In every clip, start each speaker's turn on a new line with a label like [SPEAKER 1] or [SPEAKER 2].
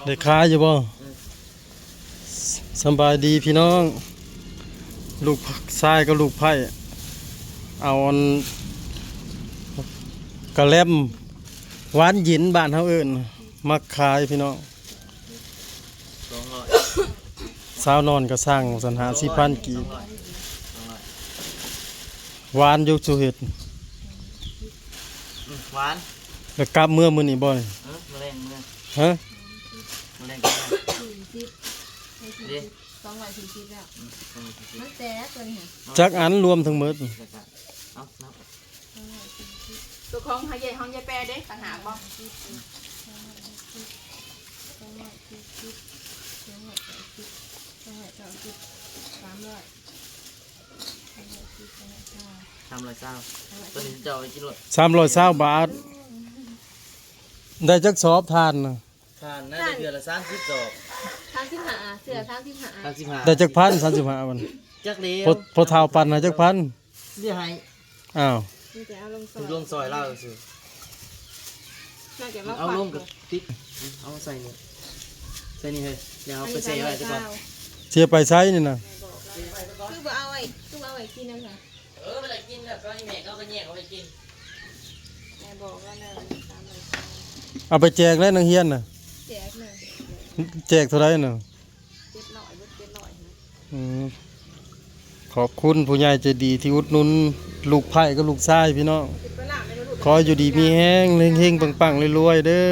[SPEAKER 1] ได้ค้าอยู่บ่สบายดีพี่น้องลูกชายกับลูกไผ่เอาอันกระแลมหวานหยินบ้านเฮาเอิ้นมาขายพี่น้องสาวนอนก็สร้างสันหา4,000กีบหวานอยู่สุเฮ็ด
[SPEAKER 2] หวาน
[SPEAKER 1] แล้วกลับเมื่อมื้อนี้บ่นี่
[SPEAKER 2] มะเร็งเมื่อ
[SPEAKER 1] ฮะ
[SPEAKER 2] มะเร็ง
[SPEAKER 3] 40 240แล้วมันแต่ตัวนี้
[SPEAKER 1] จักอันรวมทั้งหมด
[SPEAKER 2] เอานับ
[SPEAKER 3] ตัวของหายายแปรเด้ต่างหากบ่
[SPEAKER 2] ทำอะไรเศร้าตัวนี้จะเอาไปกินหมด
[SPEAKER 1] 320 บาทได้จักสอบทานน่ะ
[SPEAKER 2] ทานน่าจะเดือนละ30จอบ
[SPEAKER 3] 35เสือ35
[SPEAKER 1] ได้จักพัน35วัน
[SPEAKER 2] จักเลี้ย
[SPEAKER 1] พอเท่าปันนะจักพัน
[SPEAKER 2] เรียกให้
[SPEAKER 1] อ้าว
[SPEAKER 3] นี่จะเอาลงซอย
[SPEAKER 2] ลงซอยเล่าสิเอาลงกับติ๊กเอาใส่นี่เฮ้ยเดี๋ยวเอาไปใส่ไว้ก่อน
[SPEAKER 1] เสียไปใช้นี่นะ
[SPEAKER 3] คือบ่เอาไว้กินนั่นค่ะ
[SPEAKER 2] เวลากินแบบก็ให้แม่เขาก็แยกเอาไปกิน
[SPEAKER 3] แม่บอกว่านั่น
[SPEAKER 1] เอาไปแจกแล้วนักเรียนน่ะ
[SPEAKER 3] แจกน่ะ
[SPEAKER 1] แจกเท่าไหร่น่ะขอบคุณผู้ใหญ่ใจดีที่อุดหนุนลูกไผ่กับลูกชายพี่น้องขออยู่ดีมีแห้งเฮงๆปังๆรวยๆเด้อ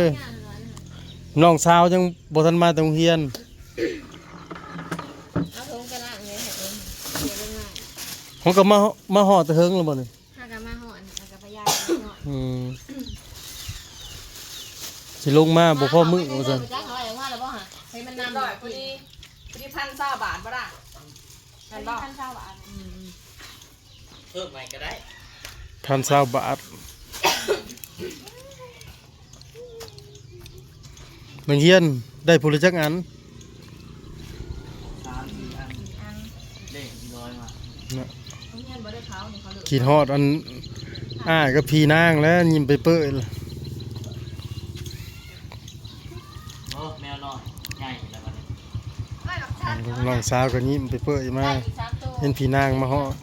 [SPEAKER 1] น้องสาวยังบ่ทันมาโรงเรียน
[SPEAKER 3] เอาถุงกระล่างเลยให้เองเสียง่าย
[SPEAKER 1] ผมก็มาฮอดแต่เฮิงแล้วบ่นี่
[SPEAKER 3] ถ้าก็มาฮอดถ้าก็พยาย
[SPEAKER 1] สิลงมาบ่พอมื้อว่าซั่น
[SPEAKER 3] ให้มันนำพอดี1,020 บาทบ่ล่ะ1,020 บาท
[SPEAKER 2] เพิ่มใหม่ก็ได้
[SPEAKER 1] 1,020 บาทนักเรียนได้ผู้ละจักอัน
[SPEAKER 2] 3-4 อันเด็กน้อยมา
[SPEAKER 1] ขีดฮอดอันก็พี่นางแล้วยิ้มไปเปื้อย
[SPEAKER 2] โอ้แมวน้อยใหญ่แล้วบัดนี้
[SPEAKER 1] น้องสาวก็ยิ้มไปเปื้อยมาเห็นพี่นางมาฮอด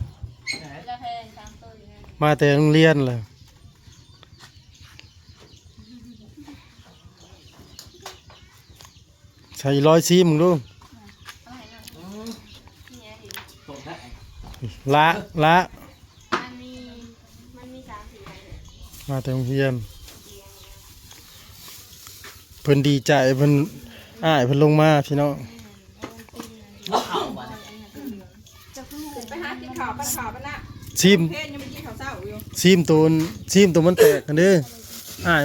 [SPEAKER 1] มาแต่โรงเรียนล่ะใช้140มึงดูละมาแต่โรงเรียนเพิ่นดีใจเพิ่นเพิ่นลงมาพี่น้อง
[SPEAKER 3] ไปหากินข้าวปั้นข้าวปั้นละ
[SPEAKER 1] ซิม
[SPEAKER 3] ยังไม่กินข้าวเช้าอยู่
[SPEAKER 1] ซิมตัวมันแตกกันเด้อ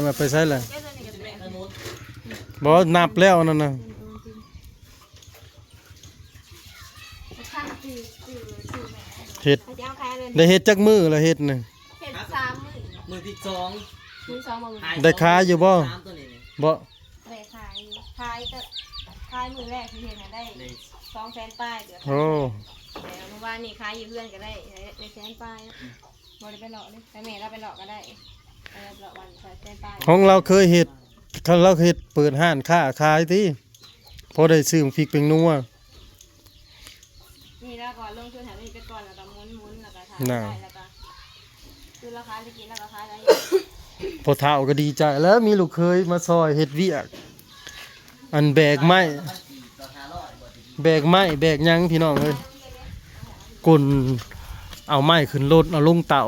[SPEAKER 1] มาไปใส่เลยบ่นับแล้วนั่นน่ะเฮ็ดได้เฮ็ดจักมื้อละเฮ็ดน่ะ
[SPEAKER 3] เฮ็ด3 มื้อ
[SPEAKER 2] ที่2
[SPEAKER 1] ได้ขายอยู่บ่บ่
[SPEAKER 3] ได้ขายมื้อแรกที่เฮ็ดได้200,000 ป้ายเดี๋ยว
[SPEAKER 1] โอ้
[SPEAKER 3] แต่เมื่อวานนี่ขายอยู่เพื่อนก็ได้100,000 ป้ายบ่ได้ไปหลอกเด้แต่แม่เราไปหลอกก็ได้ไปหลอกวัน100,000 ป้าย
[SPEAKER 1] ของเราเคยเฮ็ดเปิดห้านค้าขายติพอได้ซื้อพริกเป็นนัว
[SPEAKER 3] นี่แล้วก็ลงทุนหาเงินไปก่อนแล้วก็หมุนแล้วก็ทำได้แล้วก็คือราคาจะกินแล้วก็ขายได้
[SPEAKER 1] พอเฒ่าก็ดีใจแล้วมีลูกเคยมาซอยเฮ็ดเวียกอันแบกไม้แบกหยังพี่น้องเอ้ยกลเอาไม้ขึ้นรถเอาลงเตา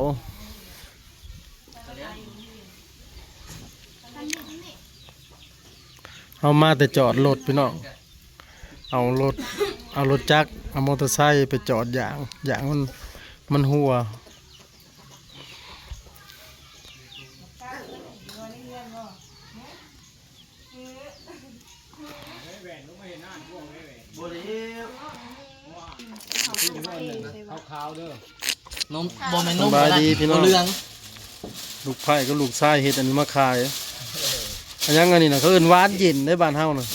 [SPEAKER 1] เอามาแต่จอดรถพี่น้องเอารถจักรเอามอเตอร์ไซค์ไปจอดอย่างมันหัวขาวเด้อนมบ่แม่นนมอะไรพี่น้องเรื่องลูกไผ่กับลูกชายเฮ็ดอันนี้มาขายอันยังอันนี้น่ะเขาเอิ้นหวานเย็นในบ้านเฮาน่ะ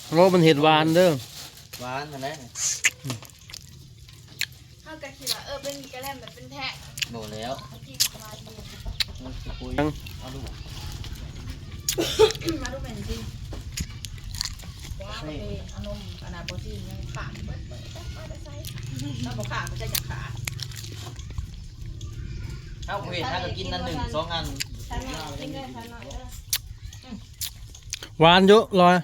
[SPEAKER 1] โอ้มันเห็ดหวานเด้อ
[SPEAKER 2] หวานนั่นแหละ
[SPEAKER 3] เฮาก็คิดว่าเป็นกระแลมแบบเป็นแท้
[SPEAKER 2] โดนแล้ว อยู่เอาลูก
[SPEAKER 3] มาดูแม่นจริงว้าวเอานมขนาดโปรตีนยังขาดเบิดได้ใส่แล้วบ่ขาดมันจะอยากขาด
[SPEAKER 2] เอาเวทถ้าก็กินนั่น1 2 อัน
[SPEAKER 3] ฉันหน่อยกินเลยฉันหน่อย
[SPEAKER 1] หวานเยอะลอย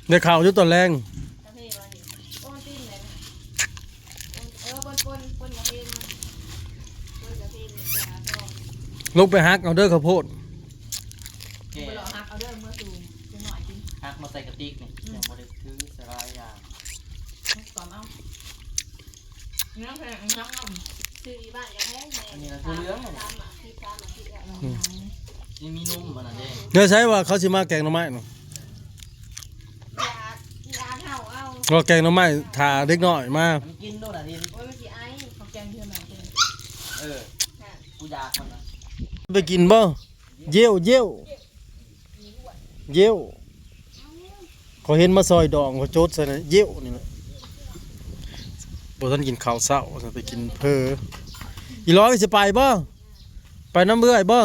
[SPEAKER 1] ได้ข่าวอยู่ตอนแรง
[SPEAKER 3] กาแฟวันนี้โอ้ตีนเลยนะปนกาแฟมาปนกาแฟเนี่ยจะหาทอง
[SPEAKER 1] ลงไปฮักเอาเด้อข้าวโพด
[SPEAKER 2] แก
[SPEAKER 3] ไปหลอกหักเอาเด้อเมื่อตูจะหน่อยกิน
[SPEAKER 2] หักมาใส่กระติกนี่ยังบ่ได้ถือสลายยา
[SPEAKER 3] ตอมเอาเนื้อแพงน้ำซื้ออีบ้านจะแพง
[SPEAKER 2] อันนี้นะตัวเหลืองนี่
[SPEAKER 3] ตามอ่ะที่ตามอ่ะที่อ่ะ
[SPEAKER 2] นี่มีนุ่มมันน่ะเด้
[SPEAKER 1] เดี๋ยวใช้ว่าเขาสิมาแกงหน่อไม้เนาะ
[SPEAKER 3] ยาเห่าเอา
[SPEAKER 1] ก็แกงหน่อไม้ถ่าเด็กน้อยมา
[SPEAKER 2] มันกินโน่นน่ะดิ
[SPEAKER 3] โอ้ยมันสิไอเขาแกงเพื่อนแม่เพื่อน
[SPEAKER 2] เออกูอยากมันน่ะ
[SPEAKER 1] ไปกินบ่เยี่ยวเยี่ยวเยี่ยวเขาเห็นมาซอยดองเขาโจดใส่นะเยี่ยวนี่แหละบ่ทันกินข้าวเช้าจะไปกินเพออีร้อยสิไปบ่ไปน้ำเบื่อยบ่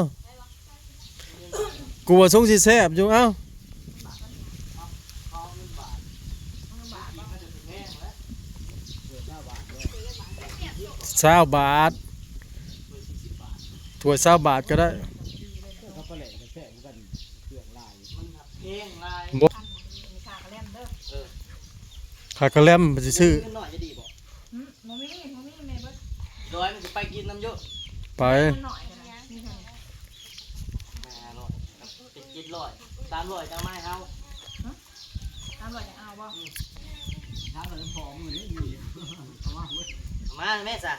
[SPEAKER 1] กูว่าทรงสิแซ่บอยู่เอ้า20 บาทถ้วย20 บาทก็ได้
[SPEAKER 2] เพลงลาย
[SPEAKER 1] บ่
[SPEAKER 3] มีขากระเล่มเด้อ
[SPEAKER 1] ขากระแลมไปสิซื้อ
[SPEAKER 2] เงินหน่อยจะดีบ่
[SPEAKER 3] มมี่แม่เบิด
[SPEAKER 2] ร้อยมันจะไปกินน้ำเยอะ
[SPEAKER 1] ไป
[SPEAKER 3] หน่อยกันนะนี่ค่ะ
[SPEAKER 2] แม่ร้อยเป็นกินร้อย300จังไม้เฮา
[SPEAKER 3] น้ำลอยจะเอาบ่
[SPEAKER 2] มาแม่ซะ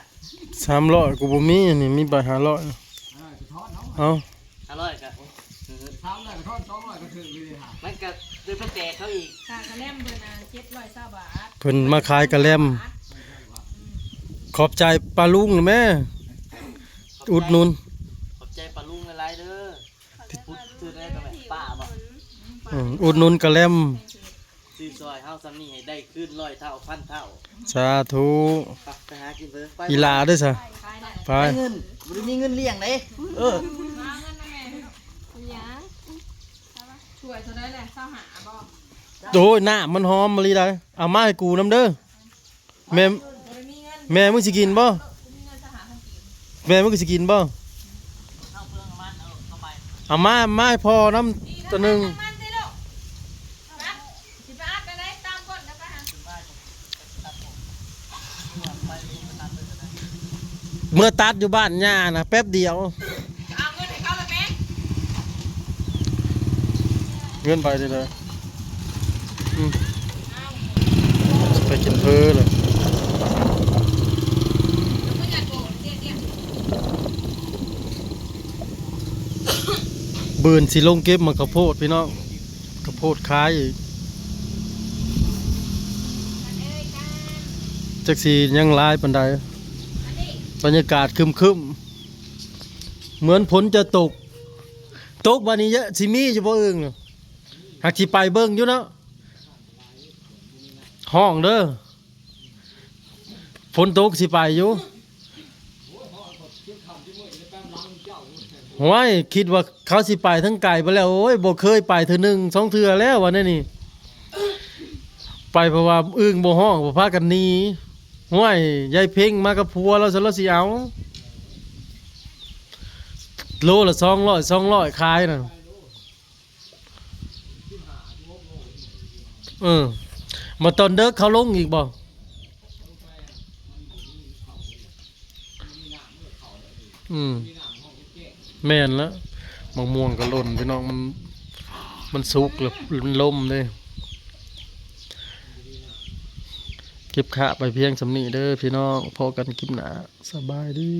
[SPEAKER 1] 300กูบ่มีนี่มีใบ500เอา
[SPEAKER 2] 500ก็มันก็เดือนแตกเขาอีก
[SPEAKER 3] ขากระเล่มเบิดนะ720 บาท
[SPEAKER 1] เพิ่นมาขายกระแลมขอบใจปลาลุงนะแม่อุดหนุน
[SPEAKER 2] ขอบใจปลาลุงหลายๆเด้อพูดชื่อได้ก็แบบป้าบ่
[SPEAKER 1] อุดหนุนกระแลม
[SPEAKER 2] ซื้อซอยเฮาซ้ำนี่ให้ได้ขึ้น100 เท่าพันเท่า
[SPEAKER 1] สาธุ
[SPEAKER 2] ไปหากินเพิ่นไป
[SPEAKER 1] อีหลาด้วยซะ
[SPEAKER 3] ขายได้
[SPEAKER 1] ไป
[SPEAKER 2] เงินบ่ได้มีเงินเลี้ยงเด้เออ
[SPEAKER 3] มาเงินนะแม่คุณยาช่วยเท่านั้นแหละเศร้าหาบ่
[SPEAKER 1] โอ้ยหน้ามันหอมมะลิได้เอามาให้กูนำเด้อแม่
[SPEAKER 3] บ่ได้มีเงิน
[SPEAKER 1] แม่มึงสิกินบ่
[SPEAKER 3] มีเงินจะหาทันที
[SPEAKER 1] แม่มึงสิกินบ่
[SPEAKER 2] เอาเพิ่งมันเอาเข้าไป
[SPEAKER 1] เอามาให้พอน้ำตัวหนึง
[SPEAKER 3] มันสิลูกรัดสิไปอัดไปได้ตามก้นแล้วก็หา
[SPEAKER 1] เมื่อตัดอยู่บ้านย่านะแป๊บเดียว
[SPEAKER 3] เอาเงินให้เขาเลยแม่
[SPEAKER 1] เงินไปเลยไปกินเพอเลย
[SPEAKER 3] แล้วก็อย่าโกรธเดี๋ยว
[SPEAKER 1] บืนสิลงเก็บมาข้าวโพดพี่น้องข้าวโพดขายอีกจักสียังหลายปานใดบรรยากาศครึมๆเหมือนฝนจะตกวันนี้เยอะสิมีอยู่บ่อึ้งเนาะหากสิไปเบิ่งอยู่เนาะห้องเด้อฝนตกสิไปอยู่โอ้ยคิดว่าเขาสิไปทั้งไก่ไปแล้วโอ้ยบ่เคยไปเทื่อหนึ่งสองเทื่อแล้ววันนี้นี่ไปเพราะว่าอึ้งบ่ห้องบ่พากันหนีห้วยยายเพ่งมากับผัวเราซะแล้วสิเอาโลละ200ขายน่ะมาตอนเด็กเขาลงอีกบ่แม่นแล้วมะม่วงก็หล่นพี่น้องมันสุกแล้วมันล่มเลยเก็บขะไปเพียงสำนีเด้อพี่น้องพอกันคลิปหน้าสบายดี